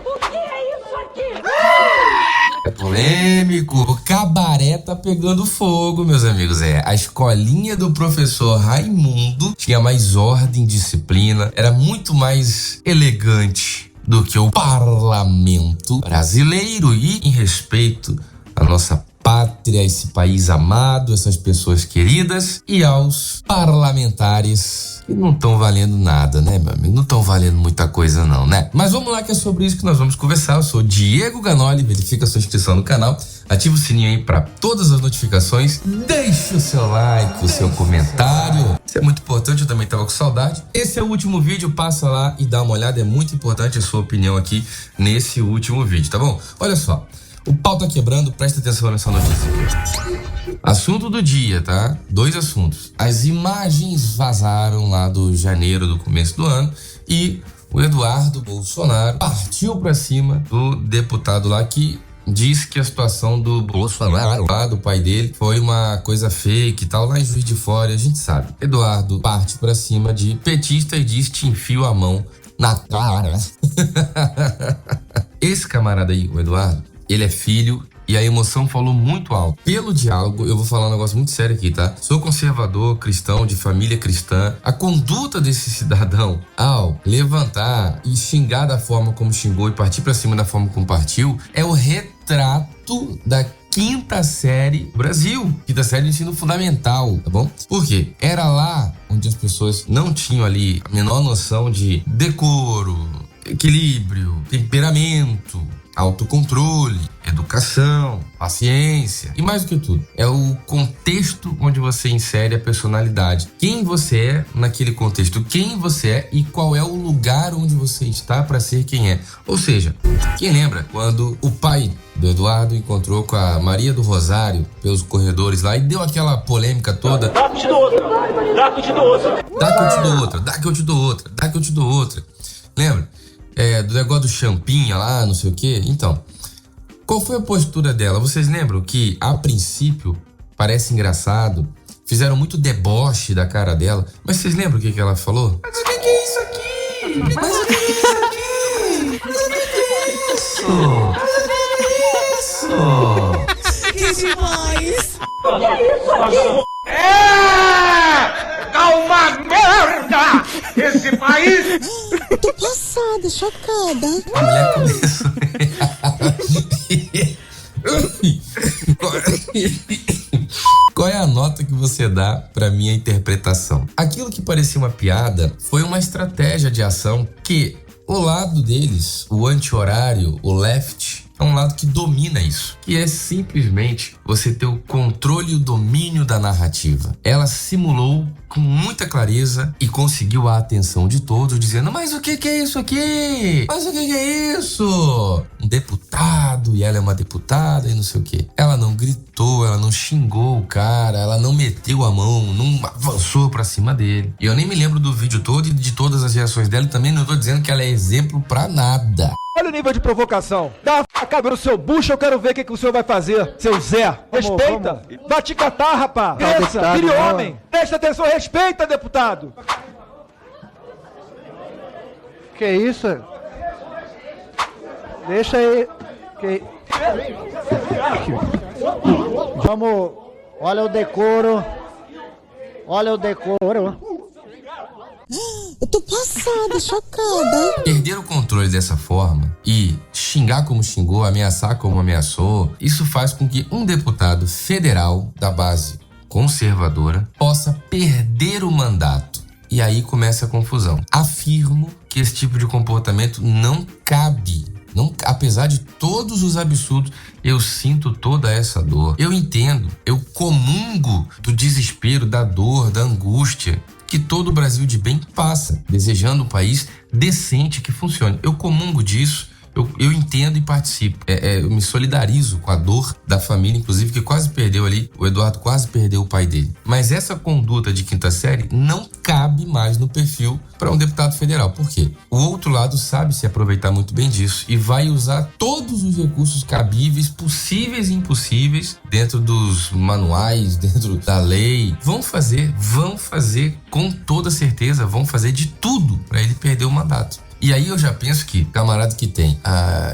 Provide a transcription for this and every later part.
O que é isso aqui? É polêmico. O cabaré tá pegando fogo, meus amigos. A escolinha do professor Raimundo tinha mais ordem e disciplina, era muito mais elegante do que o parlamento brasileiro. E em respeito à nossa pátria, esse país amado, essas pessoas queridas, e aos parlamentares que não estão valendo nada, né, meu amigo? Não estão valendo muita coisa não, né? Mas vamos lá, que é sobre isso que nós vamos conversar. Eu sou Diego Ganoli, verifica a sua inscrição no canal, ativa o sininho aí para todas as notificações, deixa o seu like, o seu comentário, isso é muito importante, eu também tava com saudade. Esse é o último vídeo, passa lá e dá uma olhada, é muito importante a sua opinião aqui nesse último vídeo, tá bom? Olha só, o pau tá quebrando, presta atenção nessa notícia aqui. Assunto do dia, tá? 2 assuntos. As imagens vazaram lá do janeiro, do começo do ano, e o Eduardo Bolsonaro partiu pra cima do deputado lá que disse que a situação do Bolsonaro, lá do pai dele, foi uma coisa fake e tal, lá em Juiz de Fora, a gente sabe. Eduardo parte pra cima de petista e diz: te enfio a mão na cara. Esse camarada aí, o Eduardo, ele é filho e a emoção falou muito alto. Pelo diálogo, eu vou falar um negócio muito sério aqui, tá? Sou conservador, cristão, de família cristã. A conduta desse cidadão ao levantar e xingar da forma como xingou e partir pra cima da forma como partiu é o retrato da quinta série Brasil, quinta série de ensino fundamental, tá bom? Por quê? Era lá onde as pessoas não tinham ali a menor noção de decoro, equilíbrio, temperamento, autocontrole, educação, paciência e mais do que tudo, é o contexto onde você insere a personalidade. Quem você é naquele contexto, quem você é e qual é o lugar onde você está para ser quem é. Ou seja, quem lembra quando o pai do Eduardo encontrou com a Maria do Rosário pelos corredores lá e deu aquela polêmica toda? Dá que eu te dou outra, dá que eu te dou outra. Dá que eu te dou outra, dá que eu te dou outra, dá que eu te dou outra. Lembra? Do negócio do champinha lá, não sei o quê. Então, qual foi a postura dela? Vocês lembram que, a princípio, parece engraçado, fizeram muito deboche da cara dela, mas vocês lembram o que ela falou? Mas o que é isso aqui? Mas o que é isso aqui? Mas o que é isso? Mas o que é isso? Que demais! O que é isso aqui? Tá uma merda esse país! Eu tô passada, chocada. A mulher começou. Qual é a nota que você dá pra minha interpretação? Aquilo que parecia uma piada foi uma estratégia de ação que o lado deles, o anti-horário, o left, é um lado que domina isso, que é simplesmente você ter o controle e o domínio da narrativa. Ela simulou com muita clareza e conseguiu a atenção de todos, dizendo: mas o que é isso aqui? Mas o que é isso? Um deputado, e ela é uma deputada e não sei o quê. Ela não gritou, ela não xingou o cara, ela não meteu a mão, não avançou pra cima dele. E eu nem me lembro do vídeo todo e de todas as reações dela, e também não tô dizendo que ela é exemplo pra nada. Olha o nível de provocação. Dá uma facada no seu bucho, eu quero ver o que o senhor vai fazer, seu Zé. Respeita. Vai te catar, rapá. Cresça, vire homem. Presta atenção, respeita, deputado. Que isso? Deixa aí. Vamos. Olha o decoro. Olha o decoro. Eu tô passada, chocada. Perder o controle dessa forma e xingar como xingou, ameaçar como ameaçou, isso faz com que um deputado federal da base conservadora possa perder o mandato. E aí começa a confusão. Afirmo que esse tipo de comportamento não cabe. Não, apesar de todos os absurdos, eu sinto toda essa dor. Eu entendo, eu comungo do desespero, da dor, da angústia que todo o Brasil de bem passa, desejando um país decente que funcione. Eu comungo disso, eu entendo e participo. Eu me solidarizo com a dor da família, inclusive, que quase perdeu ali, o Eduardo quase perdeu o pai dele. Mas essa conduta de quinta série não cabe mais no perfil para um deputado federal. Por quê? O outro lado sabe se aproveitar muito bem disso e vai usar todos os recursos cabíveis, possíveis e impossíveis, dentro dos manuais, dentro da lei. Vão fazer com toda certeza, vão fazer de tudo para ele perder o mandato. E aí eu já penso que camarada que tem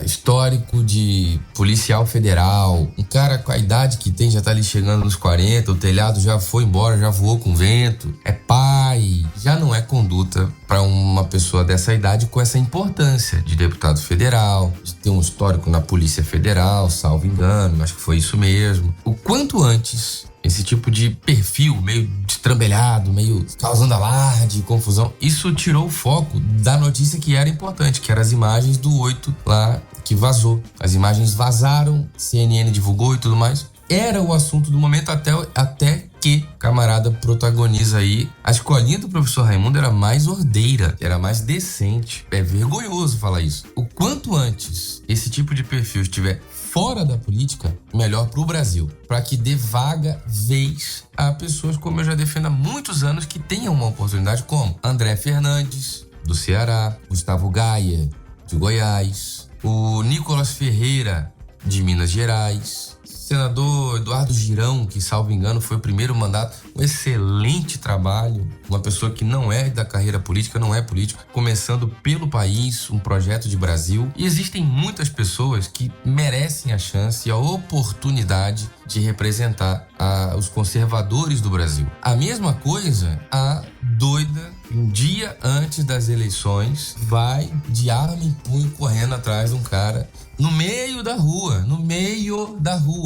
histórico de policial federal, um cara com a idade que tem, já tá ali chegando nos 40, o telhado já foi embora, já voou com vento, é pai, já não é conduta para uma pessoa dessa idade com essa importância de deputado federal, de ter um histórico na Polícia Federal, salvo engano, acho que foi isso mesmo. O quanto antes esse tipo de perfil meio destrambelhado, meio causando alarde, confusão, isso tirou o foco da notícia que era importante, que eram as imagens do 8 lá que vazou. As imagens vazaram, CNN divulgou e tudo mais. Era o assunto do momento até que o camarada protagoniza aí. A escolinha do professor Raimundo era mais ordeira, era mais decente. É vergonhoso falar isso. O quanto antes esse tipo de perfil estiver fora da política, melhor pro Brasil, para que dê vaga, vez a pessoas como eu já defendo há muitos anos que tenham uma oportunidade, como André Fernandes, do Ceará, Gustavo Gaia, de Goiás, o Nicolas Ferreira, de Minas Gerais, senador Eduardo Girão, que, salvo engano, foi o primeiro mandato, um excelente trabalho, uma pessoa que não é da carreira política, não é político, começando pelo país, um projeto de Brasil. E existem muitas pessoas que merecem a chance e a oportunidade de representar os conservadores do Brasil. A mesma coisa, a doida, um dia antes das eleições, vai de arma em punho correndo atrás de um cara no meio da rua,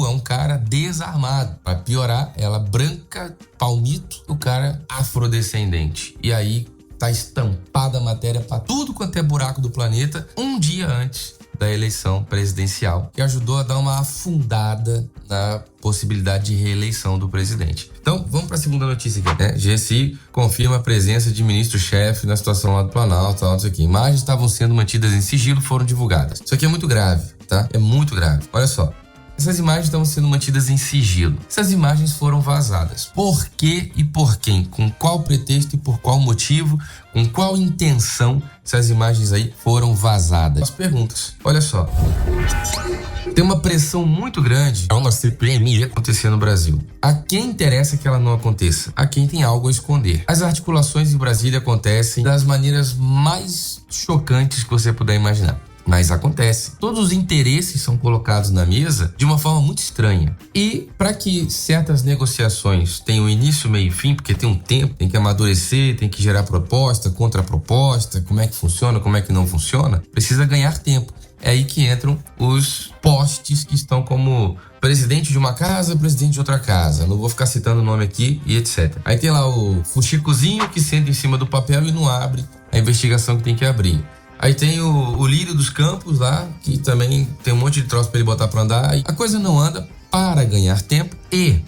um cara desarmado. Pra piorar, ela branca, palmito, o cara afrodescendente. E aí tá estampada a matéria pra tudo quanto é buraco do planeta, um dia antes da eleição presidencial, que ajudou a dar uma afundada na possibilidade de reeleição do presidente. Então, vamos para a segunda notícia aqui, né? GSI confirma a presença de ministro-chefe na situação lá do Planalto, tal, isso aqui. Imagens estavam sendo mantidas em sigilo, foram divulgadas. Isso aqui é muito grave, tá? É muito grave. Olha só. Essas imagens estavam sendo mantidas em sigilo. Essas imagens foram vazadas. Por quê e por quem? Com qual pretexto e por qual motivo? Com qual intenção essas imagens aí foram vazadas? As perguntas. Olha só. Tem uma pressão muito grande para uma CPMI acontecer no Brasil. A quem interessa que ela não aconteça? A quem tem algo a esconder. As articulações em Brasília acontecem das maneiras mais chocantes que você puder imaginar. Mas acontece. Todos os interesses são colocados na mesa de uma forma muito estranha. E para que certas negociações tenham início, meio e fim, porque tem um tempo, tem que amadurecer, tem que gerar proposta, contraproposta, como é que funciona, como é que não funciona, precisa ganhar tempo. É aí que entram os postes que estão como presidente de uma casa, presidente de outra casa. Não vou ficar citando o nome aqui e etc. Aí tem lá o fuxicozinho que senta em cima do papel e não abre a investigação que tem que abrir. Aí tem o Lírio dos Campos lá, que também tem um monte de troço pra ele botar pra andar. A coisa não anda para ganhar tempo e,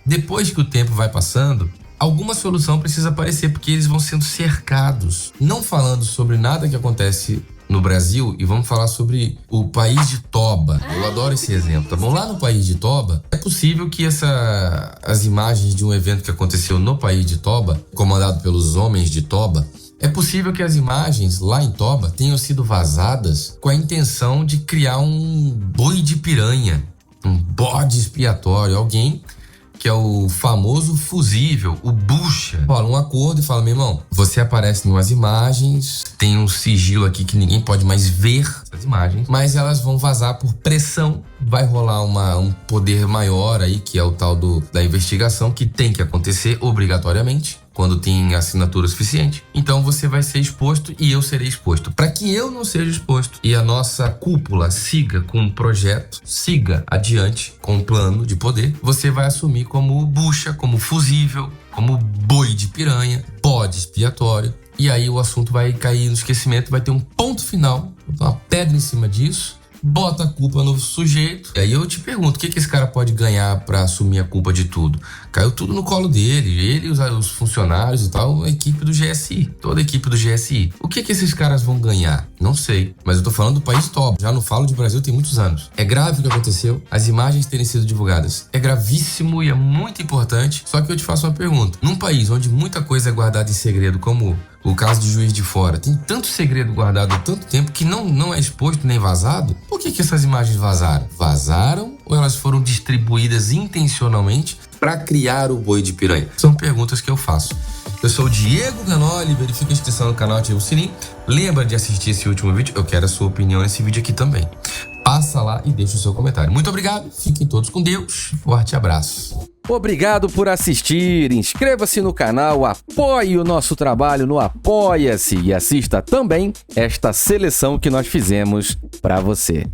depois que o tempo vai passando, alguma solução precisa aparecer, porque eles vão sendo cercados. Não falando sobre nada que acontece no Brasil, e vamos falar sobre o país de Toba. Eu adoro esse exemplo, tá bom? Lá no país de Toba, é possível que as imagens de um evento que aconteceu no país de Toba, comandado pelos homens de Toba, é possível que as imagens lá em Toba tenham sido vazadas com a intenção de criar um boi de piranha, um bode expiatório, alguém que é o famoso fusível, o bucha. Rola um acordo e fala, meu irmão, você aparece em umas imagens, tem um sigilo aqui que ninguém pode mais ver essas imagens, mas elas vão vazar por pressão, vai rolar um poder maior aí, que é o tal da investigação, que tem que acontecer obrigatoriamente, quando tem assinatura suficiente. Então você vai ser exposto e eu serei exposto. Para que eu não seja exposto e a nossa cúpula siga com um projeto, siga adiante com um plano de poder, você vai assumir como bucha, como fusível, como boi de piranha, bode expiatório. E aí o assunto vai cair no esquecimento, vai ter um ponto final, uma pedra em cima disso, bota a culpa no sujeito. E aí eu te pergunto, o que esse cara pode ganhar pra assumir a culpa de tudo? Caiu tudo no colo dele, ele, os funcionários e tal, a equipe do GSI, toda a equipe do GSI. O que esses caras vão ganhar? Não sei, mas eu tô falando do país Toba, já não falo de Brasil tem muitos anos. É grave o que aconteceu, as imagens terem sido divulgadas. É gravíssimo e é muito importante, só que eu te faço uma pergunta. Num país onde muita coisa é guardada em segredo, como o caso de Juiz de Fora, tem tanto segredo guardado há tanto tempo que não é exposto nem vazado. Por que essas imagens vazaram? Vazaram ou elas foram distribuídas intencionalmente para criar o boi de piranha? São perguntas que eu faço. Eu sou o Diego Ganoli, verifica a inscrição no canal, ativa o sininho. Lembra de assistir esse último vídeo? Eu quero a sua opinião nesse vídeo aqui também. Passa lá e deixa o seu comentário. Muito obrigado, fiquem todos com Deus. Forte abraço. Obrigado por assistir, inscreva-se no canal, apoie o nosso trabalho no Apoia-se e assista também esta seleção que nós fizemos para você.